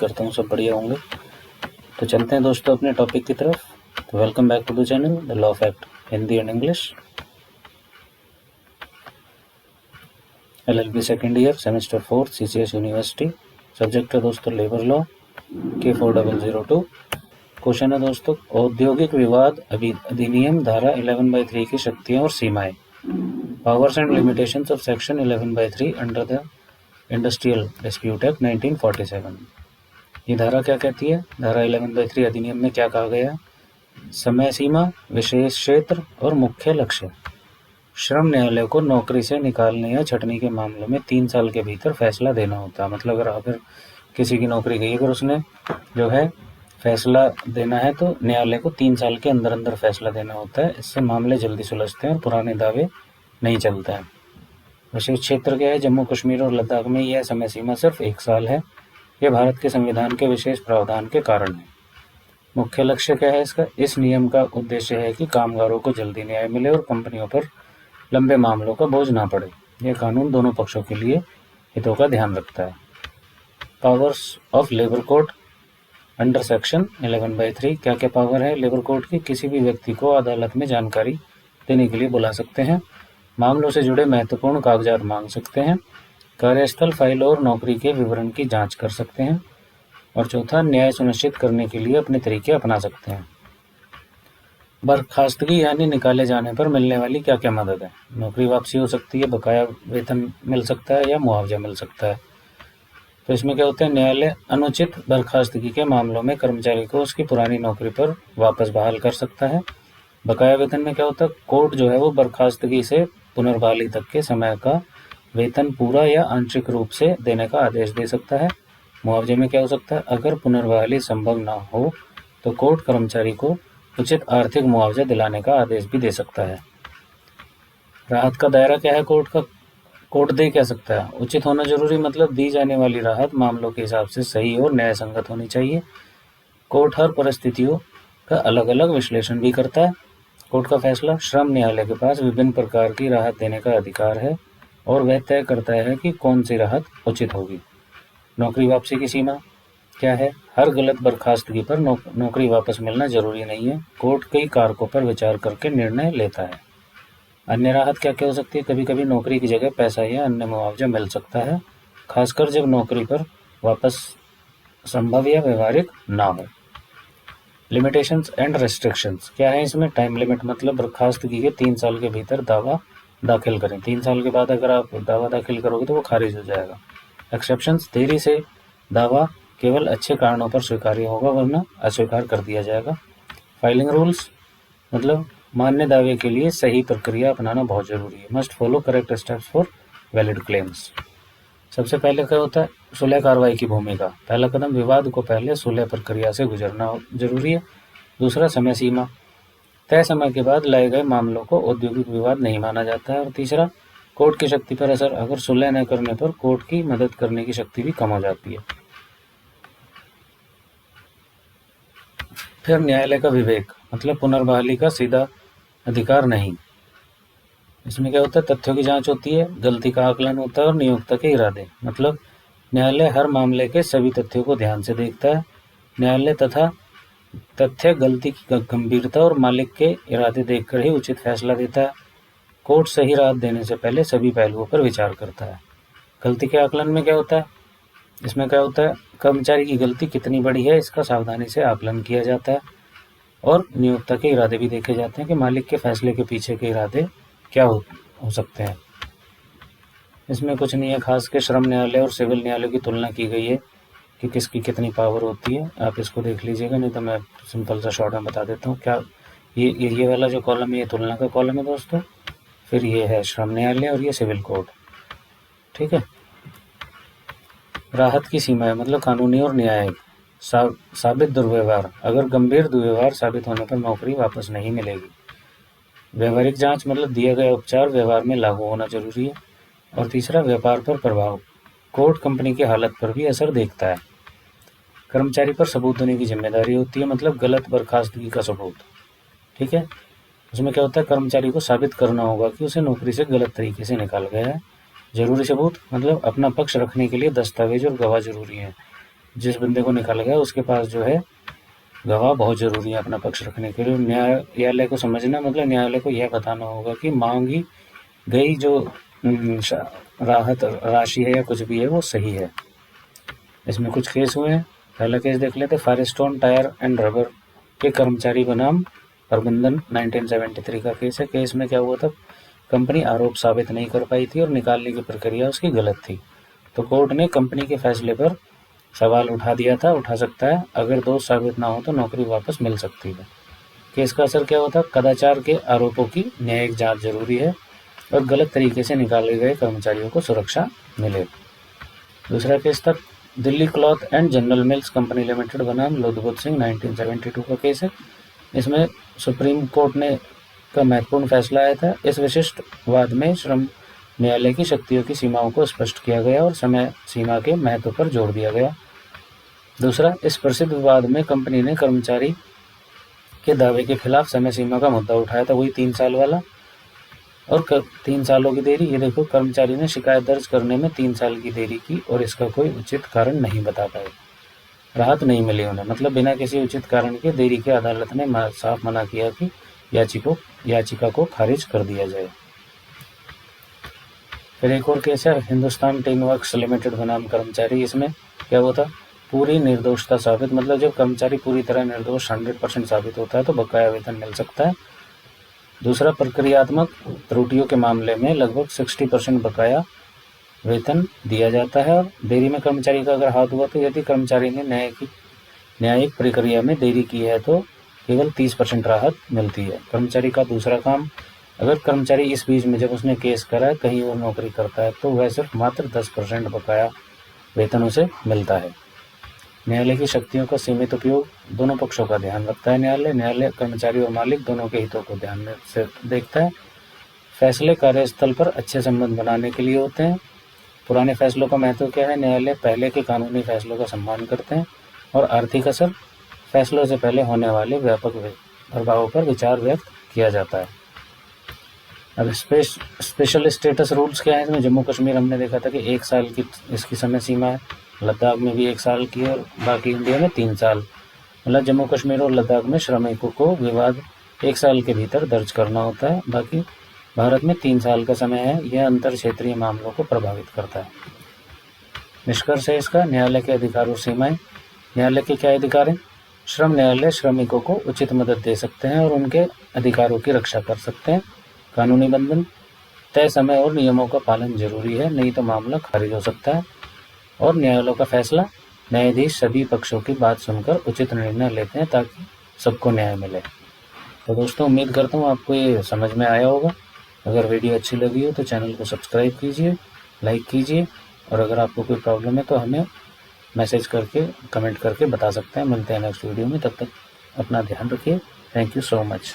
करता हूँ सब बढ़िया होंगे। तो चलते हैं दोस्तों अपने टॉपिक की तरफ। तो welcome back to the channel the law of act Hindi and English, LLB second year semester 4 CCS university. Subject है दोस्तों लेबर लॉ K4002। क्वेश्चन है दोस्तों, औद्योगिक विवाद अधिनियम धारा 11/3 की शक्तियाँ और सीमाएं। Powers and limitations of section 11/3 under the industrial dispute act 1947। ये धारा क्या कहती है? धारा 11/3 अधिनियम में क्या कहा गया? समय सीमा, विशेष क्षेत्र और मुख्य लक्ष्य। श्रम न्यायालय को नौकरी से निकालने या छटनी के मामलों में 3 साल के भीतर फैसला देना होता है। मतलब अगर किसी की नौकरी गई, अगर उसने जो है फैसला देना है तो न्यायालय को 3 साल के अंदर अंदर फैसला देना होता है। इससे मामले जल्दी सुलझते हैं और पुराने दावे नहीं चलते हैं। विशेष क्षेत्र क्या है? जम्मू कश्मीर और लद्दाख में यह समय सीमा सिर्फ 1 साल है। यह भारत के संविधान के विशेष प्रावधान के कारण है। मुख्य लक्ष्य क्या है इसका? इस नियम का उद्देश्य है कि कामगारों को जल्दी न्याय मिले और कंपनियों पर लंबे मामलों का बोझ ना पड़े। यह कानून दोनों पक्षों के लिए हितों का ध्यान रखता है। Powers of labour court under section 11/3। क्या क्या पावर है लेबर कोर्ट की? किसी भी व्यक्ति को अदालत में जानकारी देने के लिए बुला सकते हैं, मामलों से जुड़े महत्वपूर्ण कागजात मांग सकते हैं, कार्यस्थल फाइल और नौकरी के विवरण की जांच कर सकते हैं, और चौथा, न्याय सुनिश्चित करने के लिए अपने तरीके अपना सकते हैं। बर्खास्तगी यानी निकाले जाने पर मिलने वाली क्या क्या मदद है? नौकरी वापसी हो सकती है, बकाया वेतन मिल सकता है या मुआवजा मिल सकता है। तो इसमें क्या होता है? न्यायालय अनुचित बर्खास्तगी के मामलों में कर्मचारी को उसकी पुरानी नौकरी पर वापस बहाल कर सकता है। बकाया वेतन में क्या होता है? कोर्ट जो है वो बर्खास्तगी से पुनर्बहाली तक के समय का वेतन पूरा या आंशिक रूप से देने का आदेश दे सकता है। मुआवजे में क्या हो सकता है? अगर पुनर्बहाली संभव न हो तो कोर्ट कर्मचारी को उचित आर्थिक मुआवजा दिलाने का आदेश भी दे सकता है। राहत का दायरा क्या है कोर्ट का? कोर्ट दे क्या सकता है? उचित होना जरूरी, मतलब दी जाने वाली राहत मामलों के हिसाब से सही और न्याय संगत होनी चाहिए। कोर्ट हर परिस्थितियों का अलग अलग विश्लेषण भी करता है। कोर्ट का फैसला, श्रम न्यायालय के पास विभिन्न प्रकार की राहत देने का अधिकार है और वह तय करता है कि कौन सी राहत उचित होगी। नौकरी वापसी की सीमा क्या है? हर गलत बर्खास्तगी पर नौकरी वापस मिलना जरूरी नहीं है। कोर्ट कई कारकों पर विचार करके निर्णय लेता है। अन्य राहत क्या क्या हो सकती है? कभी कभी नौकरी की जगह पैसा या अन्य मुआवजा मिल सकता है, खासकर जब नौकरी पर वापस संभव या व्यवहारिक ना हो। लिमिटेशंस एंड रेस्ट्रिक्शंस क्या है इसमें? टाइम लिमिट, मतलब बर्खास्तगी के 3 साल के भीतर दावा दाखिल करें। 3 साल के बाद अगर आप दावा दाखिल करोगे तो वो खारिज हो जाएगा। एक्सेप्शंस, देरी से दावा केवल अच्छे कारणों पर स्वीकार्य होगा, वरना अस्वीकार कर दिया जाएगा। फाइलिंग रूल्स, मतलब मान्य दावे के लिए सही प्रक्रिया अपनाना बहुत जरूरी है। Must follow correct steps for valid claims. सबसे पहले क्या होता है? सुलह कार्रवाई की भूमिका। पहला कदम, विवाद को पहले सुलह प्रक्रिया से गुजरना जरूरी है। दूसरा, समय सीमा, तय समय के बाद लाए गए मामलों को औद्योगिक विवाद नहीं माना जाता है। और तीसरा, कोर्ट की शक्ति पर असर, अगर सुलह न करने पर कोर्ट की मदद करने की शक्ति भी कम हो जाती है। फिर न्यायालय का विवेक, मतलब पुनर्बहाली का सीधा अधिकार नहीं। इसमें क्या होता है? तथ्यों की जांच होती है, गलती का आकलन होता है और नियोक्ता के इरादे, मतलब न्यायालय हर मामले के सभी तथ्यों को ध्यान से देखता है। न्यायालय तथा तथ्य, गलती की गंभीरता और मालिक के इरादे देखकर ही उचित फैसला देता है। कोर्ट सही राहत देने से पहले सभी पहलुओं पर विचार करता है। गलती के आकलन में क्या होता है? इसमें क्या होता है? कर्मचारी की गलती कितनी बड़ी है इसका सावधानी से आकलन किया जाता है और नियोक्ता के इरादे भी देखे जाते हैं कि मालिक के फैसले के पीछे के इरादे क्या हो सकते हैं। इसमें कुछ नहीं है खास के श्रम न्यायालय और सिविल न्यायालय की तुलना की गई है कि किसकी कितनी पावर होती है। आप इसको देख लीजिएगा, नहीं तो मैं सिंपल सा शॉर्ट में बता देता हूँ। क्या ये वाला जो कॉलम है ये तुलना का कॉलम है दोस्तों। फिर ये है श्रम न्यायालय और ये सिविल कोर्ट, ठीक है। राहत की सीमा है, मतलब कानूनी और न्यायिक। साबित दुर्व्यवहार, अगर गंभीर दुर्व्यवहार साबित होने पर नौकरी वापस नहीं मिलेगी। व्यवहारिक जांच, मतलब दिया गया उपचार व्यवहार में लागू होना जरूरी है। और तीसरा, व्यापार पर प्रभाव, कोर्ट कंपनी की हालत पर भी असर देखता है। कर्मचारी पर सबूत देने की जिम्मेदारी होती है, मतलब गलत बर्खास्तगी का सबूत, ठीक है। उसमें क्या होता है? कर्मचारी को साबित करना होगा कि उसे नौकरी से गलत तरीके से निकाला गया है। जरूरी सबूत, मतलब अपना पक्ष रखने के लिए दस्तावेज और गवाह जरूरी है। जिस बंदे को निकाला गया उसके पास जो है गवाह बहुत जरूरी है अपना पक्ष रखने के लिए। न्यायालय को समझना मतलब न्यायालय को यह बताना होगा कि मांगी गई जो राहत राशि है या कुछ भी है वो सही है। इसमें कुछ केस हुए हैं। पहला केस देख लेते, फायरस्टोन टायर एंड रबर के कर्मचारी बनाम प्रबंधन 1973 का केस है। केस में क्या हुआ था, कंपनी आरोप साबित नहीं कर पाई थी और निकालने की प्रक्रिया उसकी गलत थी, तो कोर्ट ने कंपनी के फैसले पर सवाल उठा सकता है। अगर दोष साबित ना हो तो नौकरी वापस मिल सकती है। केस का असर क्या होता, कदाचार के आरोपों की न्यायिक जांच जरूरी है और गलत तरीके से निकाले गए कर्मचारियों को सुरक्षा मिले। दूसरा केस था Delhi cloth and general mills company limited बनाम लुधबुध सिंह 1972 का केस है। इसमें सुप्रीम कोर्ट ने का महत्वपूर्ण फैसला आया था। इस विशिष्ट वाद में श्रम न्यायालय की शक्तियों की सीमाओं को स्पष्ट किया गया और समय सीमा के महत्व पर जोर दिया गया। दूसरा, इस प्रसिद्ध विवाद में कंपनी ने कर्मचारी के दावे के खिलाफ समय सीमा का मुद्दा उठाया था, वही 3 साल वाला। और 3 सालों की देरी, ये देखो, कर्मचारी ने शिकायत दर्ज करने में 3 साल की देरी की और इसका कोई उचित कारण नहीं बता पाए। राहत नहीं मिली उन्हें, मतलब बिना किसी उचित कारण के देरी के अदालत ने साफ मना किया कि याचिका को खारिज कर दिया जाए। फिर एक और केस है हिंदुस्तान टिन वर्क्स लिमिटेड बनाम कर्मचारी। इसमें क्या हुआ था, पूरी निर्दोषता साबित, मतलब जब कर्मचारी पूरी तरह निर्दोष 100% साबित होता है तो बकाया वेतन मिल सकता है। दूसरा, प्रक्रियात्मक त्रुटियों के मामले में लगभग 60% बकाया वेतन दिया जाता है। और देरी में कर्मचारी का अगर हाथ हुआ तो यदि कर्मचारी ने न्यायिक प्रक्रिया में देरी की है तो केवल 30% राहत मिलती है। कर्मचारी का दूसरा काम, अगर कर्मचारी इस बीच में जब उसने केस करा है कहीं और नौकरी करता है तो वह सिर्फ मात्र 10% बकाया वेतन उसे मिलता है। न्यायालय की शक्तियों का सीमित उपयोग, दोनों पक्षों का ध्यान रखता है न्यायालय कर्मचारी और मालिक दोनों के हितों को ध्यान से देखता है। फैसले कार्यस्थल पर अच्छे संबंध बनाने के लिए होते हैं। पुराने फैसलों का महत्व क्या है, न्यायालय पहले के कानूनी फैसलों का सम्मान करते हैं। और आर्थिक असर, फैसलों से पहले होने वाले व्यापक प्रभावों पर विचार व्यक्त किया जाता है। अब स्पेशल स्टेटस रूल्स क्या है इसमें, जम्मू कश्मीर हमने देखा था कि 1 साल की इसकी समय सीमा है, लद्दाख में भी 1 साल की है और बाकी इंडिया में 3 साल। मतलब जम्मू कश्मीर और लद्दाख में श्रमिकों को विवाद 1 साल के भीतर दर्ज करना होता है, बाकी भारत में 3 साल का समय है। यह अंतर क्षेत्रीय मामलों को प्रभावित करता है। निष्कर्ष है इसका, न्यायालय के अधिकार और सीमाएं। न्यायालय के क्या अधिकार हैं, श्रम न्यायालय श्रमिकों को उचित मदद दे सकते हैं और उनके अधिकारों की रक्षा कर सकते हैं। कानूनी बंधन, तय समय और नियमों का पालन जरूरी है, नहीं तो मामला खारिज हो सकता है। और न्यायालयों का फैसला, न्यायाधीश सभी पक्षों की बात सुनकर उचित निर्णय लेते हैं ताकि सबको न्याय मिले। तो दोस्तों, उम्मीद करता हूँ आपको ये समझ में आया होगा। अगर वीडियो अच्छी लगी हो तो चैनल को सब्सक्राइब कीजिए, लाइक कीजिए और अगर आपको कोई प्रॉब्लम है तो हमें मैसेज करके, कमेंट करके बता सकते हैं। मिलते हैं नेक्स्ट वीडियो में, तब तक अपना ध्यान रखिए। Thank you so much.